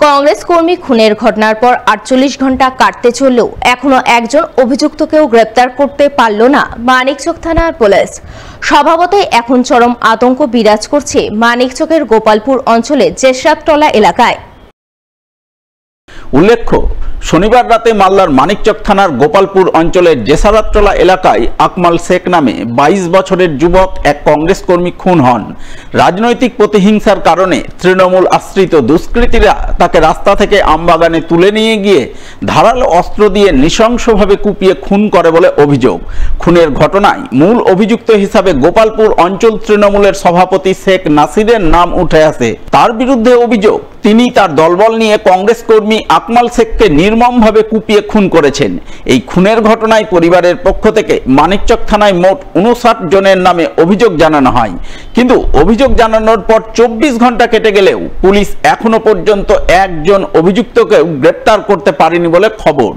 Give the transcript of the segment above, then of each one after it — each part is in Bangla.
কংগ্রেস কর্মী খুনের ঘটনার পর ৪৮ ঘন্টা কাটতে চললেও এখনো একজন অভিযুক্তকেও গ্রেপ্তার করতে পারল না মানিকচক থানার পুলিশ। স্বভাবতই এখন চরম আতঙ্ক বিরাজ করছে মানিকচকের গোপালপুর অঞ্চলে জেসরাতটলা এলাকায়। উল্লেখ্য, শনিবার রাতে মালদার মানিকচক থানার গোপালপুর অঞ্চলের জেসরাতটলা এলাকায় আকমাল শেখ নামে ২২ বছরের যুবক এক কংগ্রেস কর্মী খুন হন। রাজনৈতিক প্রতিহিংসার কারণে তৃণমূল আশ্রিত দুষ্কৃতীরা তাকে রাস্তা থেকে আমবাগানে তুলে নিয়ে গিয়ে ধারালো অস্ত্র দিয়ে নৃশংসভাবে কুপিয়ে খুন করে বলে অভিযোগ। খুনের ঘটনায় মূল অভিযুক্ত হিসাবে গোপালপুর অঞ্চল তৃণমূলের সভাপতি শেখ নাসিরের নাম উঠে আসে। তার বিরুদ্ধে অভিযোগ, তিনি তার দলবল নিয়ে কংগ্রেস কর্মী আকমাল শেখকে নির্মমভাবে কুপিয়ে খুন করেছেন। এই খুনের ঘটনায় পরিবারের পক্ষ থেকে মানিকচক থানায় মোট ৫৯ জনের নামে অভিযোগ জানানো হয়। কিন্তু অভিযোগ জানানোর পর ২৪ ঘন্টা কেটে গেলেও পুলিশ এখনো পর্যন্ত একজন অভিযুক্তকেও গ্রেপ্তার করতে পারেনি বলে খবর।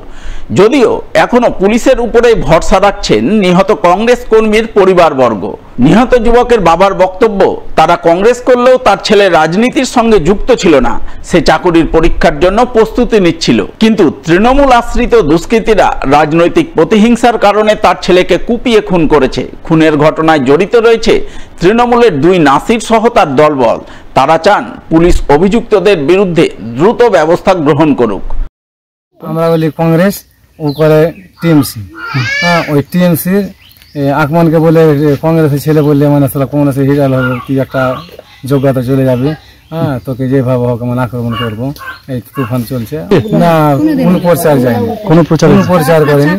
যদিও এখনো পুলিশের উপরে ভরসা রাখছেন নিহত কংগ্রেস কর্মীর পরিবারবর্গ। নিহত যুবকের বাবার বক্তব্য, তারা কংগ্রেস করলেও তার ছেলে রাজনীতির সঙ্গে যুক্ত ছিল না। সে চাকুরির পরীক্ষার জন্য প্রস্তুতি নিচ্ছিল, কিন্তু তৃণমূল আশ্রিত দুষ্কৃতীরা রাজনৈতিক প্রতিহিংসার কারণে তার ছেলেকে কুপিয়ে খুন করেছে। খুনের ঘটনায় জড়িত রয়েছে তৃণমূলের ২ নাসির সহ তার দলবল। তারা চান পুলিশ অভিযুক্তদের বিরুদ্ধে দ্রুত ব্যবস্থা গ্রহণ করুক। আমরা বলি কংগ্রেস, ও করে টিএমসি। ওই টিএমসির আকমানকে বলে কংগ্রেসের ছেলে বললে মানে কংগ্রেসের হিরাল হবে, কি একটা যোগ্যতা চলে যাবে, তোকে যেভাবে হোক মানে আক্রমণ করবো। এই তুফান চলছে না, কোনো প্রচার যায়নি, কোনো প্রচার করেনি,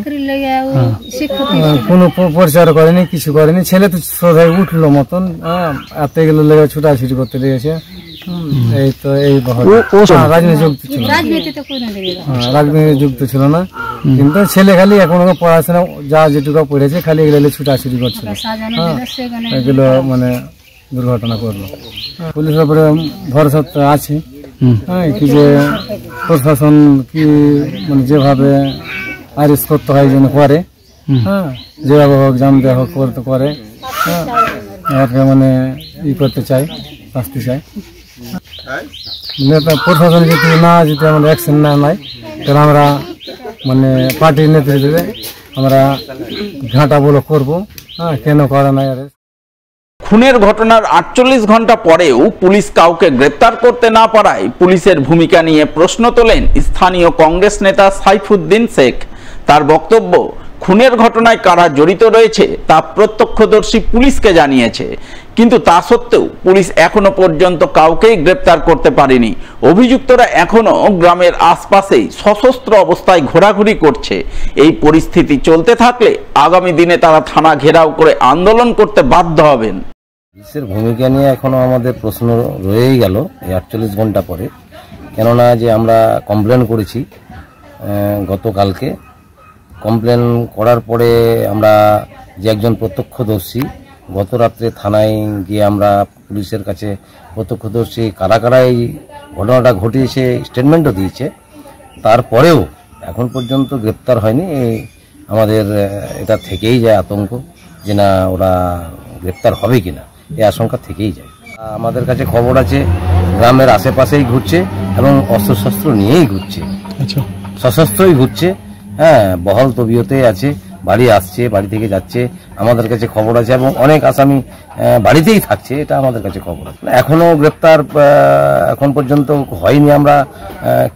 কোনো প্রচার করেনি, কিছু করেনি। ছেলে তো সোজাই উঠলো মতন, এতে গেলে লেগে ছুটাছুটি করতে লেগেছে। এই তো এই রাজনীতি যুক্ত ছিল, রাজনীতি যুক্ত ছিল না, কিন্তু ছেলে খালি এখন পড়াশোনা যা যেটুকু পড়েছে খালি এগুলো ছুটাছুটি করছিল। এগুলো মানে দুর্ঘটনা করলো। পুলিশের উপরে ভরসা আছে, কি যে প্রশাসন কি মানে যেভাবে আরেস্ট করতে হয় যেন করে, যেভাবে হোক জাম দেওয়া হোক করতে করে, মানে ই করতে চাই, শাস্তি চাই। নেতা প্রশাসন যদি না যদি আমাদের অ্যাকশন না নেয়, তাহলে আমরা মানে পার্টির নেতৃত্বে আমরা ঘাঁটা বলো করবো, কেন করে নাই। খুনের ঘটনার ৪৮ ঘন্টা পরেও পুলিশ কাউকে গ্রেপ্তার করতে না পারায় পুলিশের ভূমিকা নিয়ে প্রশ্ন তোলেন স্থানীয় কংগ্রেস নেতা সাইফুদ্দিন শেখ। তার বক্তব্য, খুনের ঘটনায় কারা জড়িত রয়েছে তা প্রত্যক্ষদর্শী পুলিশকে জানিয়েছে, কিন্তু তা সত্ত্বেও পুলিশ এখনো পর্যন্ত কাউকেই গ্রেপ্তার করতে পারেনি। অভিযুক্তরা এখনো গ্রামের আশপাশেই সশস্ত্র অবস্থায় ঘোরাঘুরি করছে। এই পরিস্থিতি চলতে থাকলে আগামী দিনে তারা থানা ঘেরাও করে আন্দোলন করতে বাধ্য হবেন। পুলিশের ভূমিকা নিয়ে এখনো আমাদের প্রশ্ন রয়েই গেল এই ৪৮ ঘন্টা পরে। কেননা যে আমরা কমপ্লেন করেছি গতকালকে, কমপ্লেন করার পরে আমরা যে একজন প্রত্যক্ষদর্শী গত রাত্রে থানায় গিয়ে আমরা পুলিশের কাছে প্রত্যক্ষদর্শী কারা কারা এই ঘটনাটা ঘটিয়েছে স্টেটমেন্টও দিয়েছে, তারপরেও এখন পর্যন্ত গ্রেপ্তার হয়নি। আমাদের এটা থেকেই যায় আতঙ্ক যে না ওরা গ্রেপ্তার হবে কিনা, এই আশঙ্কা থেকেই যায়। আমাদের কাছে খবর আছে গ্রামের আশেপাশেই ঘুরছে এবং অস্ত্রশস্ত্র নিয়েই ঘুরছে, সশস্ত্রই ঘুরছে, বহল তবিয়তে আছে, বাড়ি আসছে, বাড়ি থেকে যাচ্ছে, আমাদের কাছে খবর আছে, এবং অনেক আসামি বাড়িতেই থাকছে, এটা আমাদের কাছে খবর আছে। এখনো গ্রেপ্তার এখন পর্যন্ত হয়নি। আমরা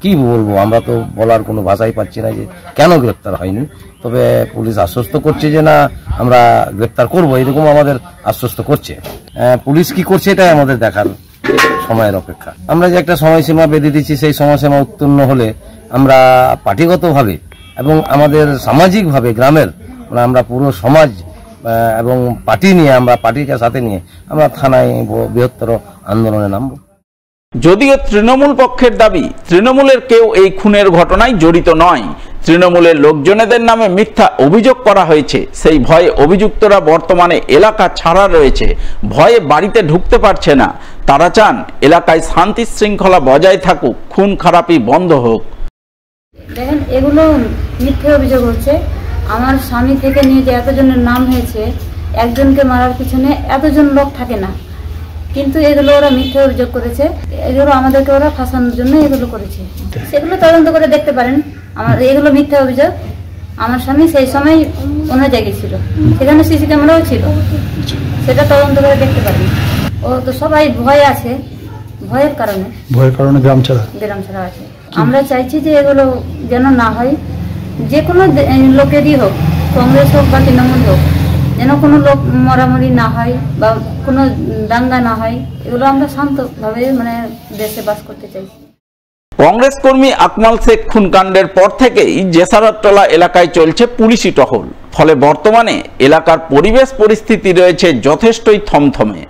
কি বলবো, আমরা তো বলার কোনো ভাষাই পাচ্ছি না যে কেন গ্রেপ্তার হয়নি। তবে পুলিশ আশ্বস্ত করছে যে না আমরা গ্রেপ্তার করবো, এরকম আমাদের আশ্বস্ত করছে। পুলিশ কি করছে এটাই আমাদের দেখার সময়ের অপেক্ষা। আমরা যে একটা সময়সীমা বেঁধে দিচ্ছি, সেই সময়সীমা উত্তীর্ণ হলে আমরা পার্টিগতভাবে এবং আমাদের সামাজিকভাবে গ্রামের আমরা পুরো সমাজ এবং পার্টি নিয়ে, আমরা পার্টিকে সাথে নিয়ে আমরা থানায় বৃহত্তর আন্দোলনে নামব। যদিও তৃণমূল পক্ষের দাবি তৃণমূলের কেউ এই খুনের ঘটনায় জড়িত নয়, তৃণমূলের লোকজনেদের নামে মিথ্যা অভিযোগ করা হয়েছে। সেই ভয়ে অভিযুক্তরা বর্তমানে এলাকা ছাড়া রয়েছে, ভয়ে বাড়িতে ঢুকতে পারছে না। তারা চান এলাকায় শান্তি শৃঙ্খলা বজায় থাকুক, খুন খারাপি বন্ধ হোক। দেখেন, এগুলো মিথ্যে অভিযোগ হচ্ছে। আমার স্বামী থেকে নিয়ে যে এতজনের নাম হয়েছে, একজনকে মারার পিছনে এতজন লোক থাকে না। কিন্তু এগুলো ওরা মিথ্যে অভিযোগ করেছে, এগুলো আমাদেরকে ওরা ফাঁসানোর জন্য এগুলো করেছে। সেগুলো তদন্ত করে দেখতে পারেন। আমার এগুলো মিথ্যে অভিযোগ। আমার স্বামী সেই সময় অন্য জায়গায় ছিল, সেখানে সিসি ক্যামেরাও ছিল, সেটা তদন্ত করে দেখতে পারেন। ও তো সবাই ভয় আছে, ভয়ের কারণে গ্রাম ছাড়া আছে। আমরা চাইছি যে এগুলো যেন না হয়, যে কোনো লোকেরই হোক, কংগ্রেস হোক বা তৃণমূল হোক, যেন কোনো লোক মরামরি না হয় বা কোনো দাঙ্গা না হয়। এগুলো আমরা শান্তভাবে মানে দেশে বাস করতে চাইছি। কংগ্রেস কর্মী আকমাল শেখ খুনকাণ্ডের পর থেকেই জেসারাতলা এলাকায় চলছে পুলিশি টহল। ফলে বর্তমানে এলাকার পরিবেশ পরিস্থিতি রয়েছে যথেষ্টই থমথমে।